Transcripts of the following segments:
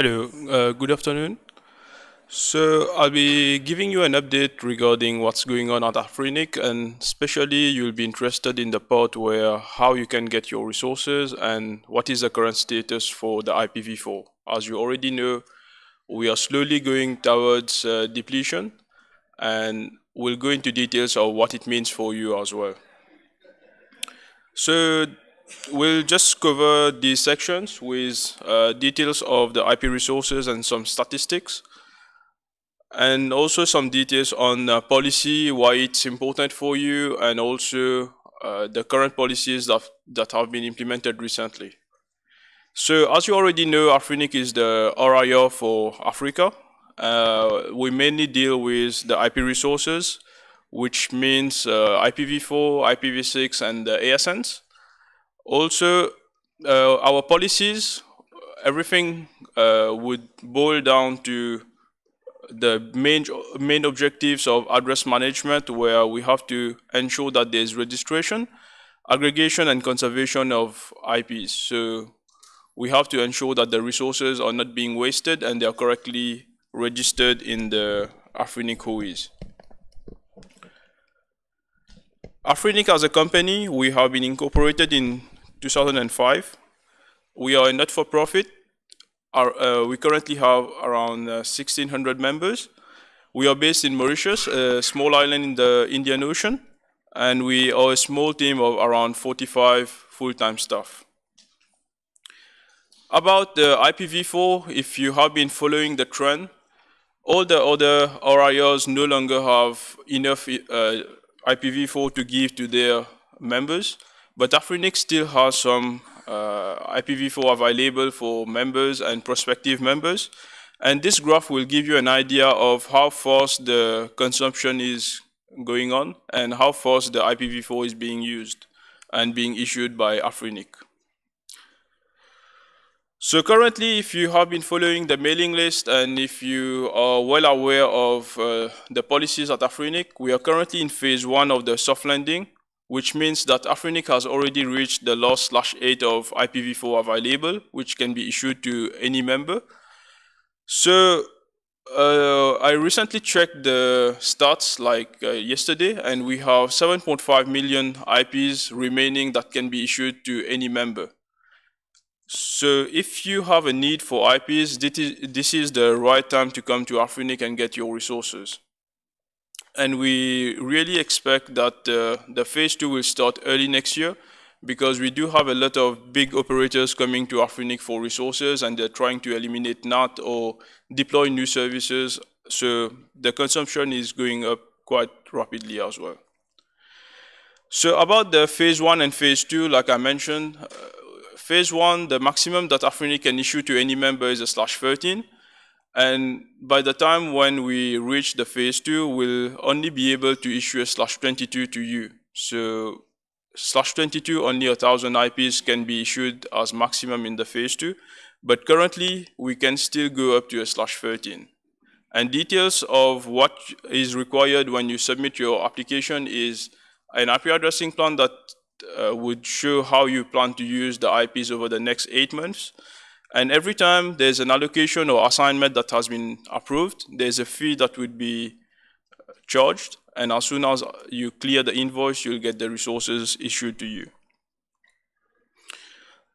Hello, good afternoon. So I'll be giving you an update regarding what's going on at AFRINIC, and especially you'll be interested in the part where how you can get your resources and what is the current status for the IPv4. As you already know, we are slowly going towards depletion, and we'll go into details of what it means for you as well. So we'll just cover these sections with details of the IP resources and some statistics, and also some details on policy, why it's important for you, and also the current policies that have been implemented recently. So as you already know, AFRINIC is the RIR for Africa. We mainly deal with the IP resources, which means IPv4, IPv6, and the ASNs. Also, our policies, everything would boil down to the main objectives of address management, where we have to ensure that there's registration, aggregation, and conservation of IPs. So we have to ensure that the resources are not being wasted and they are correctly registered in the AFRINIC OEs. AFRINIC as a company, we have been incorporated in 2005. We are a not-for-profit. We currently have around 1,600 members. We are based in Mauritius, a small island in the Indian Ocean, and we are a small team of around 45 full-time staff. About the IPv4, if you have been following the trend, all the other RIRs no longer have enough IPv4 to give to their members, but AFRINIC still has some IPv4 available for members and prospective members. And this graph will give you an idea of how fast the consumption is going on and how fast the IPv4 is being used and being issued by AFRINIC. So currently, if you have been following the mailing list and if you are well aware of the policies at AFRINIC, we are currently in phase 1 of the soft landing, which means that AFRINIC has already reached the last /8 of IPv4 available, which can be issued to any member. So I recently checked the stats yesterday, and we have 7.5 million IPs remaining that can be issued to any member. So if you have a need for IPs, this is the right time to come to AFRINIC and get your resources. And we really expect that the phase 2 will start early next year, because we do have a lot of big operators coming to AFRINIC for resources, and they're trying to eliminate NAT or deploy new services. So the consumption is going up quite rapidly as well. So about the phase 1 and phase 2, like I mentioned, phase 1, the maximum that AFRINIC can issue to any member is a /13. And by the time when we reach the phase 2, we'll only be able to issue a /22 to you. So /22, only 1,000 IPs can be issued as maximum in the phase 2. But currently, we can still go up to a /13. And details of what is required when you submit your application is an IP addressing plan that would show how you plan to use the IPs over the next 8 months. And every time there's an allocation or assignment that has been approved, there's a fee that would be charged. And as soon as you clear the invoice, you'll get the resources issued to you.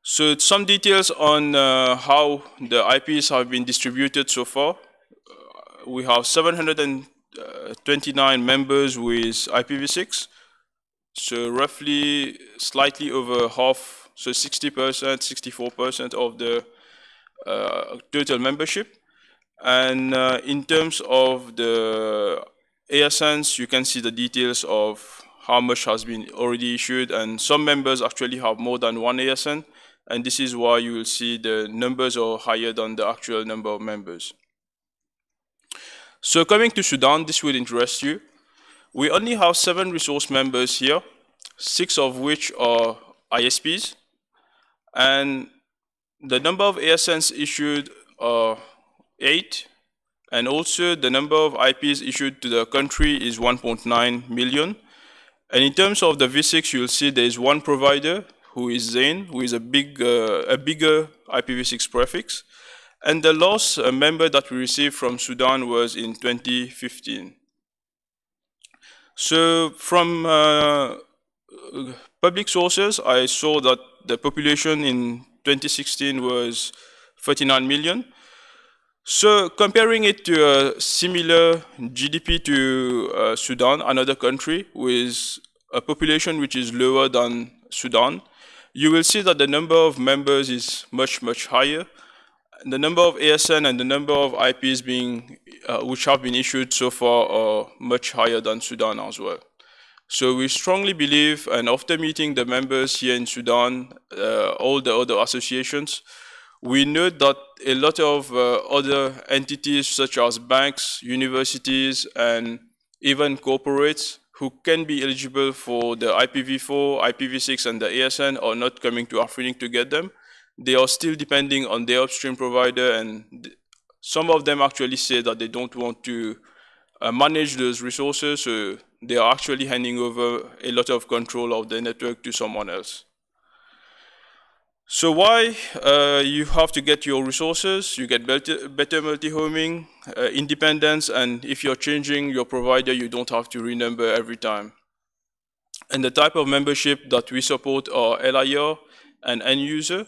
So some details on how the IPs have been distributed so far. We have 729 members with IPv6. So roughly slightly over half, so 60%, 64% of the total membership. And in terms of the ASNs, you can see the details of how much has been already issued, and some members actually have more than one ASN, and this is why you will see the numbers are higher than the actual number of members. So coming to Sudan, this will interest you. We only have 7 resource members here, 6 of which are ISPs, and the number of ASNs issued are 8, and also the number of IPs issued to the country is 1.9 million. And in terms of the V6, you'll see there is one provider, who is Zain, who is a bigger IPv6 prefix. And the last member that we received from Sudan was in 2015. So from public sources, I saw that the population in 2016 was 39 million. So comparing it to a similar GDP to Sudan, another country with a population which is lower than Sudan, you will see that the number of members is much, much higher. The number of ASN and the number of IPs which have been issued so far are much higher than Sudan as well. So we strongly believe, and after meeting the members here in Sudan, all the other associations, we know that a lot of other entities such as banks, universities, and even corporates who can be eligible for the IPv4, IPv6, and the ASN are not coming to AFRINIC to get them. They are still depending on their upstream provider, and some of them actually say that they don't want to manage those resources, so they are actually handing over a lot of control of the network to someone else. So why you have to get your resources? You get better multi-homing, independence, and if you're changing your provider, you don't have to renumber every time. And the type of membership that we support are LIR and end user.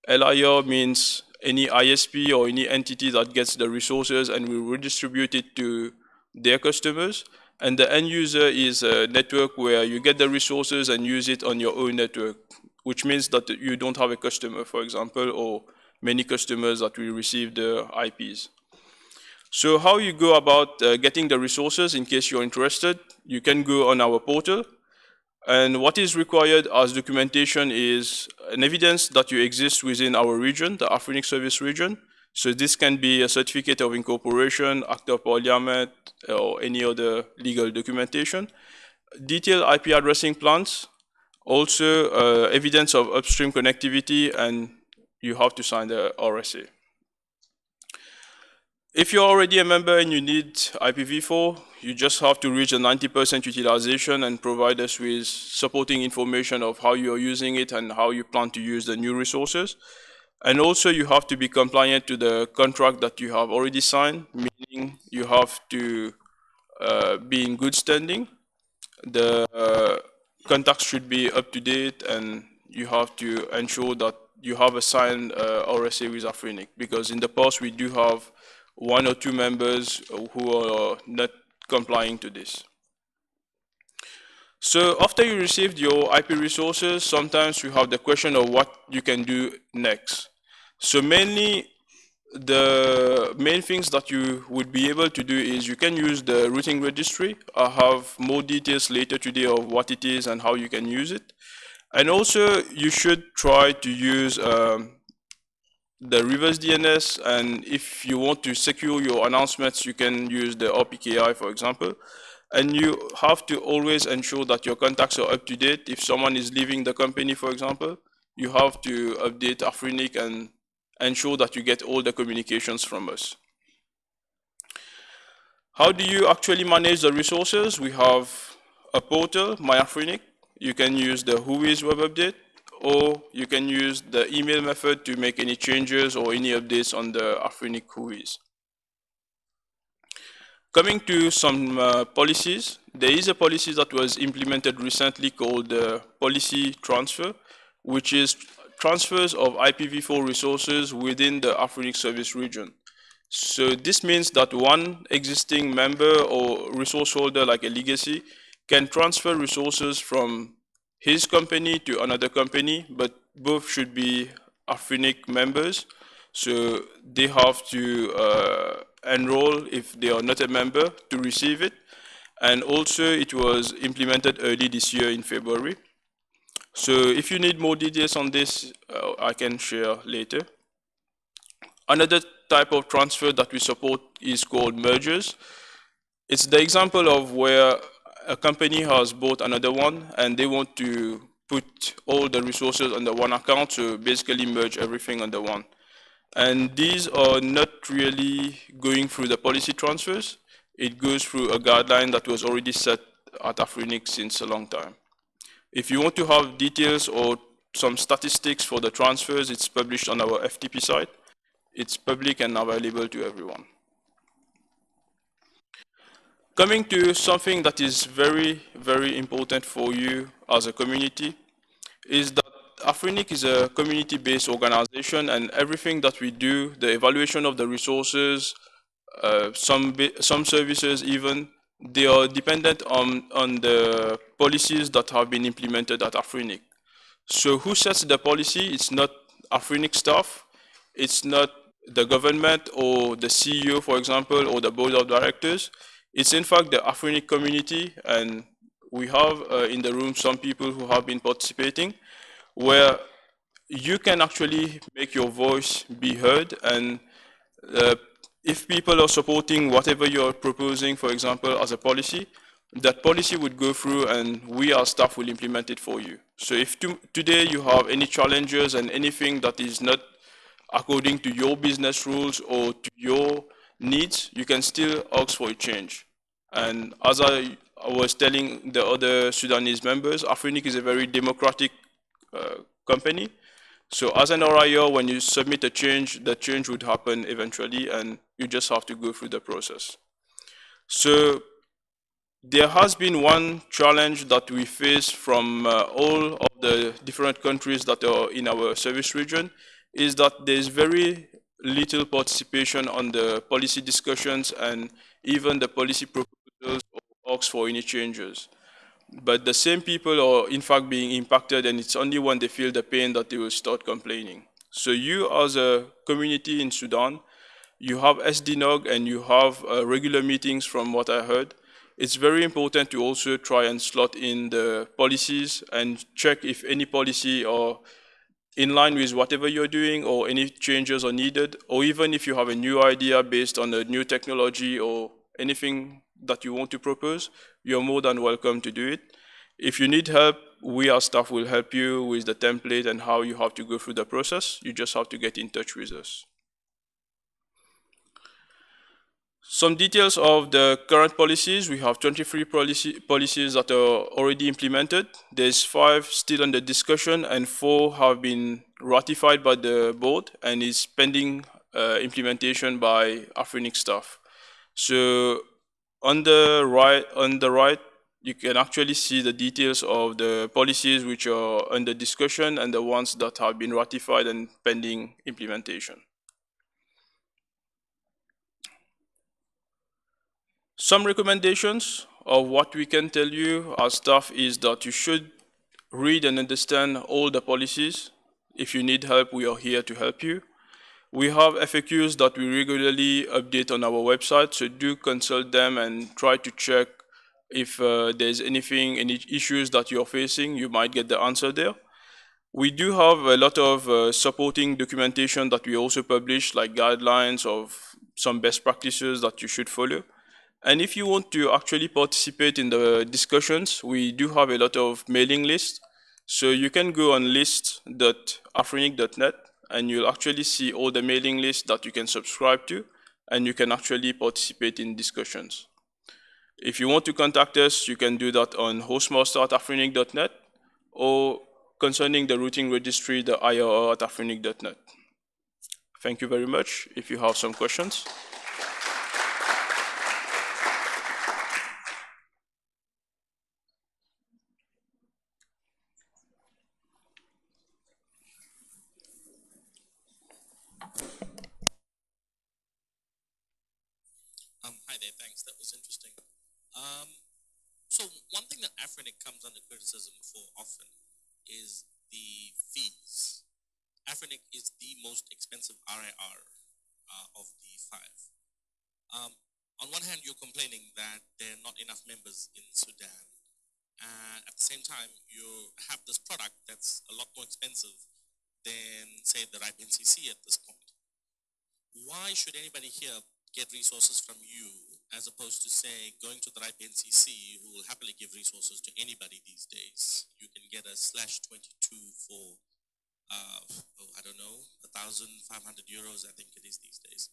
LIR means any ISP or any entity that gets the resources and will redistribute it to their customers. And the end user is a network where you get the resources and use it on your own network, which means that you don't have a customer, for example, or many customers that will receive the IPs. So how you go about getting the resources, in case you're interested, you can go on our portal. And what is required as documentation is an evidence that you exist within our region, the AFRINIC service region. So this can be a certificate of incorporation, act of parliament, or any other legal documentation. Detailed IP addressing plans, also evidence of upstream connectivity, and you have to sign the RSA. If you're already a member and you need IPv4, you just have to reach a 90% utilization and provide us with supporting information of how you're using it and how you plan to use the new resources. And also you have to be compliant to the contract that you have already signed, meaning you have to be in good standing. The contacts should be up to date, and you have to ensure that you have a signed RSA with AFRINIC, because in the past we do have 1 or 2 members who are not complying to this. So after you received your IP resources, sometimes you have the question of what you can do next. So mainly, the main things that you would be able to do is you can use the routing registry. I have more details later today of what it is and how you can use it. And also, you should try to use the reverse DNS, and if you want to secure your announcements, you can use the RPKI, for example. And you have to always ensure that your contacts are up to date. If someone is leaving the company, for example, you have to update AFRINIC and ensure that you get all the communications from us. How do you actually manage the resources? We have a portal, My AFRINIC. You can use the Whois web update, or you can use the email method to make any changes or any updates on the AFRINIC Whois. Coming to some policies, there is a policy that was implemented recently called policy transfer, which is transfers of IPv4 resources within the AFRINIC service region. So this means that one existing member or resource holder, like a legacy, can transfer resources from his company to another company, but both should be AFRINIC members. So they have to enroll if they are not a member to receive it. And also it was implemented early this year in February. So if you need more details on this, I can share later. Another type of transfer that we support is called mergers. It's the example of where a company has bought another one and they want to put all the resources under one account, so basically merge everything under one. And these are not really going through the policy transfers. It goes through a guideline that was already set at AFRINIC since a long time. If you want to have details or some statistics for the transfers, it's published on our FTP site. it's public and available to everyone. Coming to something that is very, very important for you as a community is that AFRINIC is a community-based organization, and everything that we do, the evaluation of the resources, some services even, they are dependent on the policies that have been implemented at AFRINIC. So who sets the policy? It's not AFRINIC staff, it's not the government or the CEO, for example, or the board of directors. It's in fact the AFRINIC community, and we have in the room some people who have been participating, where you can actually make your voice be heard. And uh, if people are supporting whatever you're proposing, for example, as a policy, that policy would go through and we as staff will implement it for you. So if today you have any challenges and anything that is not according to your business rules or to your needs, you can still ask for a change. And as I was telling the other Sudanese members, AFRINIC is a very democratic company. So as an RIO, when you submit a change, the change would happen eventually, and you just have to go through the process. So there has been one challenge that we face from all of the different countries that are in our service region, is that there's very little participation on the policy discussions and even the policy proposals or asks for any changes. But the same people are in fact being impacted, and it's only when they feel the pain that they will start complaining. So you as a community in Sudan, you have SDNOG and you have regular meetings from what I heard. It's very important to also try and slot in the policies and check if any policy are in line with whatever you're doing or any changes are needed, or even if you have a new idea based on a new technology or anything that you want to propose, you're more than welcome to do it. If you need help, we as staff will help you with the template and how you have to go through the process. You just have to get in touch with us. Some details of the current policies. We have 23 policies that are already implemented. There's 5 still under discussion and 4 have been ratified by the board and is pending implementation by AFRINIC staff. So on the right, you can actually see the details of the policies which are under discussion and the ones that have been ratified and pending implementation. Some recommendations of what we can tell you as staff is that you should read and understand all the policies. If you need help, we are here to help you. We have FAQs that we regularly update on our website, so do consult them and try to check if there's anything, any issues that you're facing, you might get the answer there. We do have a lot of supporting documentation that we also publish, like guidelines of some best practices that you should follow. And if you want to actually participate in the discussions, we do have a lot of mailing lists. So you can go on list.afrinic.net and you'll actually see all the mailing lists that you can subscribe to, and you can actually participate in discussions. If you want to contact us, you can do that on hostmaster@afrinic.net or concerning the routing registry, the IRR@afrinic.net. Thank you very much. If you have some questions. Hi there, thanks. That was interesting. So one thing that AFRINIC comes under criticism for often is the fees. AFRINIC is the most expensive RIR of the 5. On one hand, you're complaining that there are not enough members in Sudan. And at the same time, you have this product that's a lot more expensive than, say, the RIPE NCC at this point. Why should anybody here get resources from you as opposed to, say, going to the RIPE NCC, who will happily give resources to anybody these days? You can get a /22 for, I don't know, 1,500 euros, I think it is these days.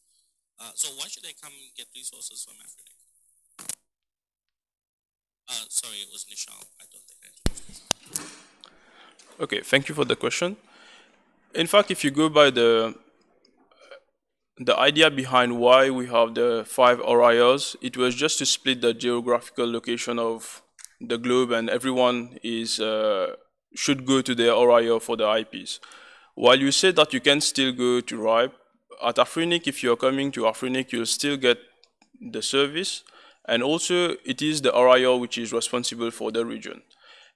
So why should they come and get resources from AFRINIC? Sorry, it was Nishal. I don't think I introduced myself. Okay, thank you for the question. In fact, if you go by the the idea behind why we have the five RIOs, it was just to split the geographical location of the globe, and everyone is should go to their RIO for the IPs. While you say that you can still go to RIPE, at AFRINIC, if you're coming to AFRINIC, you'll still get the service, and also it is the RIO which is responsible for the region.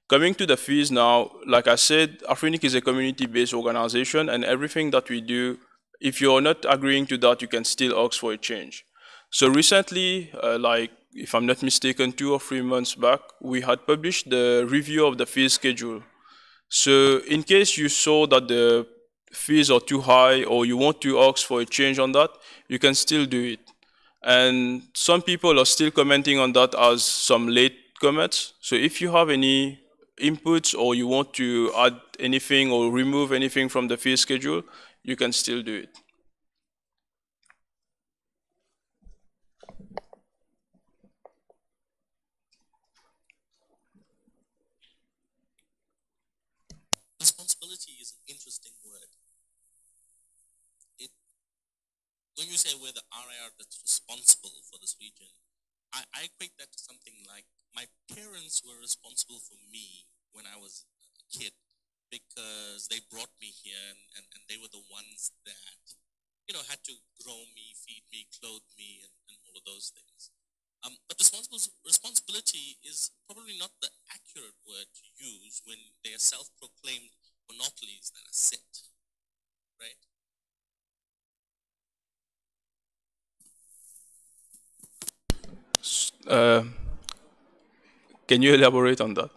Coming to the fees now, like I said, AFRINIC is a community-based organization, and everything that we do, if you're not agreeing to that, you can still ask for a change. So recently, like if I'm not mistaken, 2 or 3 months back, we had published the review of the fees schedule. So in case you saw that the fees are too high or you want to ask for a change on that, you can still do it. And some people are still commenting on that as some late comments. So if you have any inputs or you want to add anything or remove anything from the fee schedule, you can still do it. Responsibility is an interesting word. It when you say we're the RIR that's responsible for this region, I equate that to something like my parents were responsible for me when I was a kid because they brought me here and they were the ones that, had to grow me, feed me, clothe me, and all of those things. But responsibility is probably not the accurate word to use when they are self-proclaimed monopolies that are set, right? Uh, can you elaborate on that?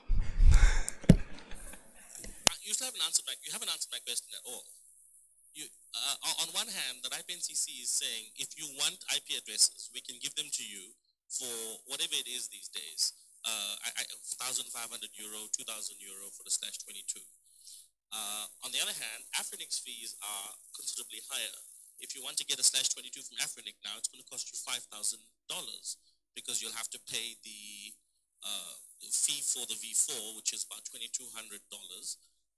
You still haven't answered my. You haven't answered my question at all. You, on one hand, the IPNCC is saying if you want IP addresses, we can give them to you for whatever it is these days. 1,500 euro, 2,000 euro for the slash 22. On the other hand, AFRINIC's fees are considerably higher. If you want to get a slash 22 from AFRINIC now, it's going to cost you $5,000 because you'll have to pay the fee for the V4, which is about $2,200,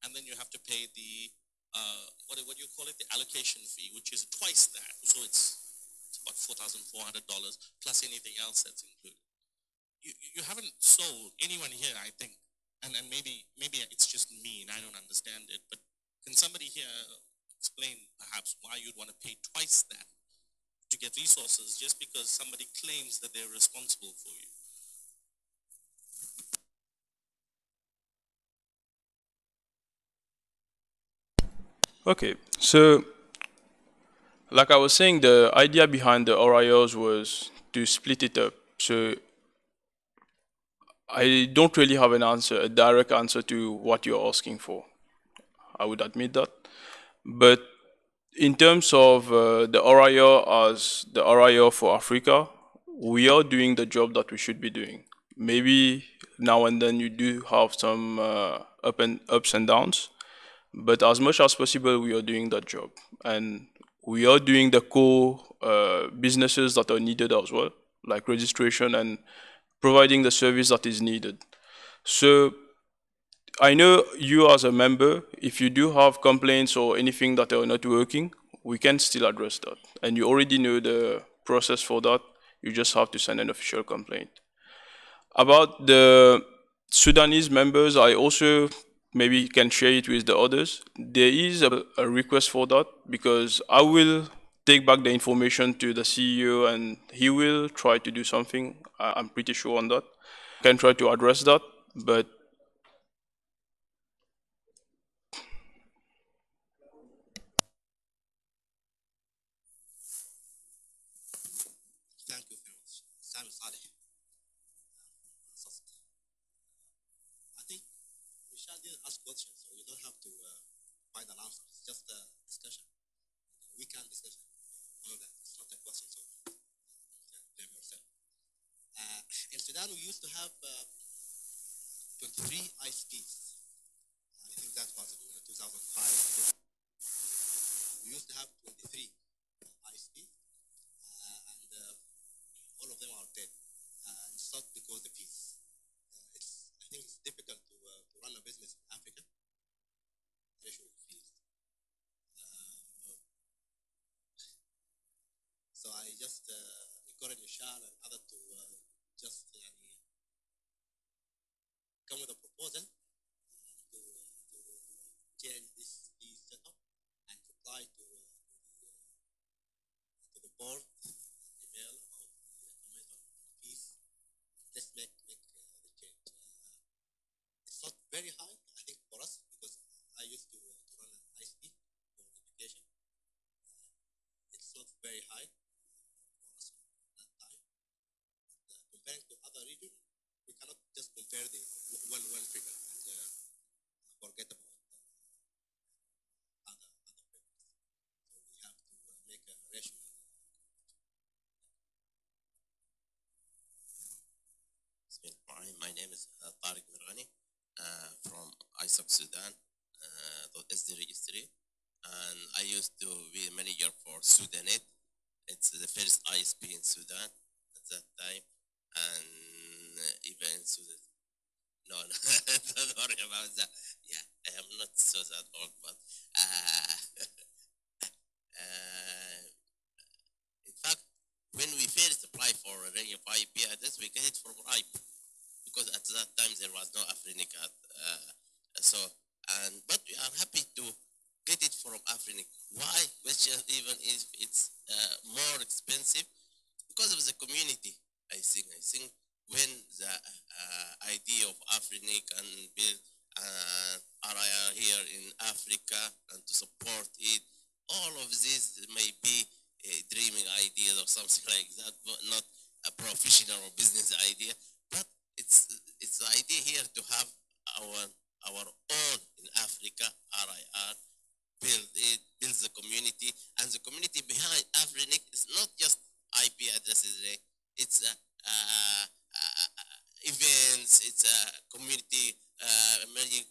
and then you have to pay the what do you call it? The allocation fee, which is twice that. So it's about $4,400 plus anything else that's included. You haven't sold anyone here, I think, and maybe it's just me and I don't understand it, but can somebody here explain perhaps why you'd want to pay twice that to get resources just because somebody claims that they're responsible for you? Okay, so like I was saying, the idea behind the RIOs was to split it up. So I don't really have an answer, a direct answer to what you're asking for. I would admit that. But in terms of the RIO as the RIO for Africa, we are doing the job that we should be doing. Maybe now and then you do have some ups and downs, but as much as possible, we are doing that job, and we are doing the core businesses that are needed as well, like registration and providing the service that is needed. So I know you as a member, if you do have complaints or anything that are not working, we can still address that. And you already know the process for that. You just have to send an official complaint. About the Sudanese members, I also maybe can share it with the others. There is a request for that because I will take back the information to the CEO and he will try to do something. I'm pretty sure on that. Can try to address that, but Thank you very much. Sam Saleh. I think Michelle didn't ask questions, so you don't have to find an answer. It's just a discussion. We can discuss it. All of that. It's not a question, so blame yourself. In Sudan, we used to have 23 ISPs. I think that was in 2005. We used to have 23 ISPs, and all of them are dead. And it's not because of the peace. I think it's difficult to run a business in Africa. Issue of peace. just encourage Michelle and others to just come with a proposal to change this setup and reply to the board email about the comment on fees. Let's make the change. It's not very high, I think, for us, because I used to run an ISP for education. It's not very high for us at that time. But comparing to other regions, we cannot just compare the one figure and forget about other figures. So we have to make a rational. My name is Tariq Mirghani from ISOC Sudan, .sd registry, and I used to be a manager for Sudanet. It's the first ISP in Sudan at that time, and even in Sudan. No, don't worry about that. Yeah, I am not so that old, but in fact, when we first applied for a range of IP address, we get it from RIPE, because at that time there was no AFRINIC. But we are happy to get it from AFRINIC. Why? Question even if it's more expensive, because of the community. I think when the idea of AFRINIC and build RIR here in Africa and to support it, all of this may be dreaming ideas or something like that, but not a professional or business idea. But it's the idea here to have our own in Africa, RIR, builds the community, and the community behind AFRINIC is not just IP addresses. It's events. It's community many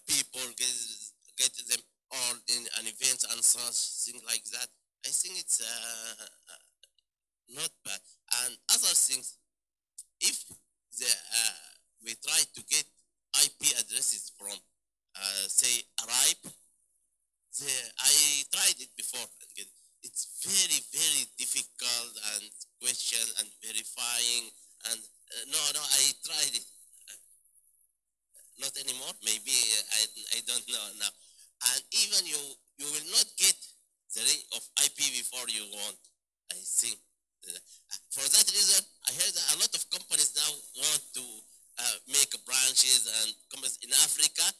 people get them all in an event and such things like that. I think it's not bad. And other things, if we try to get IP addresses from say RIPE, I tried it before. It's very, very difficult and question and verifying. And no, I tried it. Not anymore. Maybe I don't know now. And even you will not get the range of IP before you want. I think for that reason, I heard that a lot of companies now want to make branches and companies in Africa,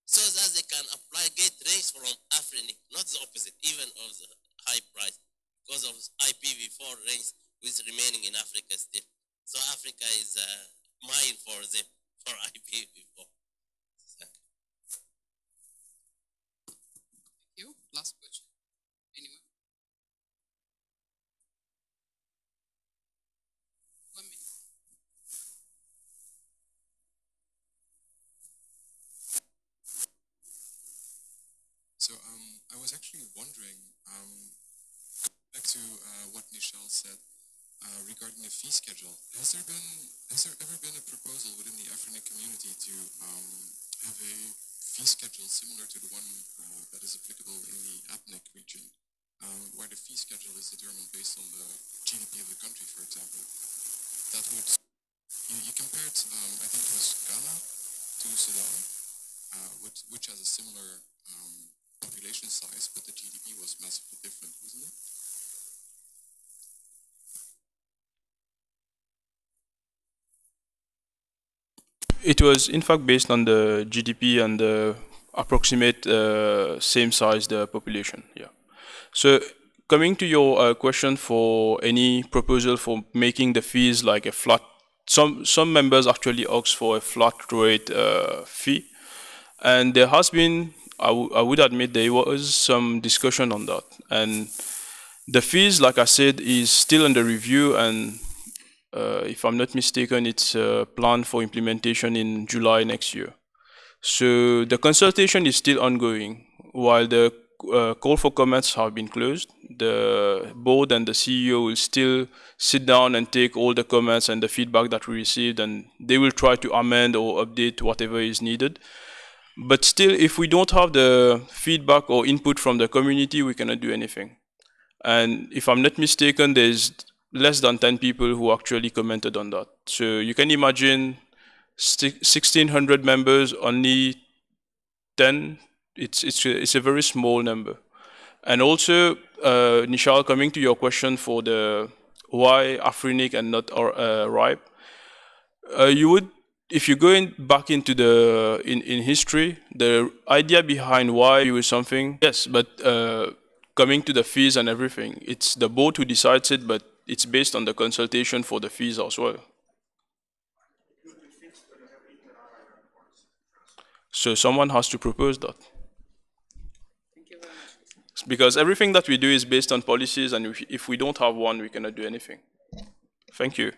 so that they can apply, get rates from AFRINIC, not the opposite, even of the high price, because of IPv4 rates with remaining in Africa still. So Africa is mine for them, for IPv4. Thank you. Last question. Anyone? 1 minute. So I was actually wondering, back to what Michelle said regarding the fee schedule. Has there ever been a proposal within the AFRINIC community to have a fee schedule similar to the one that is applicable in the ethnic region, where the fee schedule is determined based on the GDP of the country, for example? That would you compared, I think it was Ghana to Sudan, which has a similar population size, but the GDP was massively different, wasn't it? It was in fact based on the GDP and the approximate same size the population. Yeah. So coming to your question for any proposal for making the fees like a flat, some members actually ask for a flat rate fee, and there has been, I would admit, there was some discussion on that, and the fees, like I said, is still under review, and if I'm not mistaken, it's planned for implementation in July next year. So the consultation is still ongoing. While the call for comments have been closed, the board and the CEO will still sit down and take all the comments and the feedback that we received, and they will try to amend or update whatever is needed. But still, if we don't have the feedback or input from the community, we cannot do anything. And if I'm not mistaken, there's less than 10 people who actually commented on that. So you can imagine 1,600 members, only 10. It's a very small number. And also, Nishal, coming to your question for the why AFRINIC and not RIPE, you would, if you go back into in history, the idea behind why you do something, yes, but coming to the fees and everything, it's the board who decides it, but it's based on the consultation for the fees as well. So someone has to propose that. Because everything that we do is based on policies, and if we don't have one, we cannot do anything. Thank you.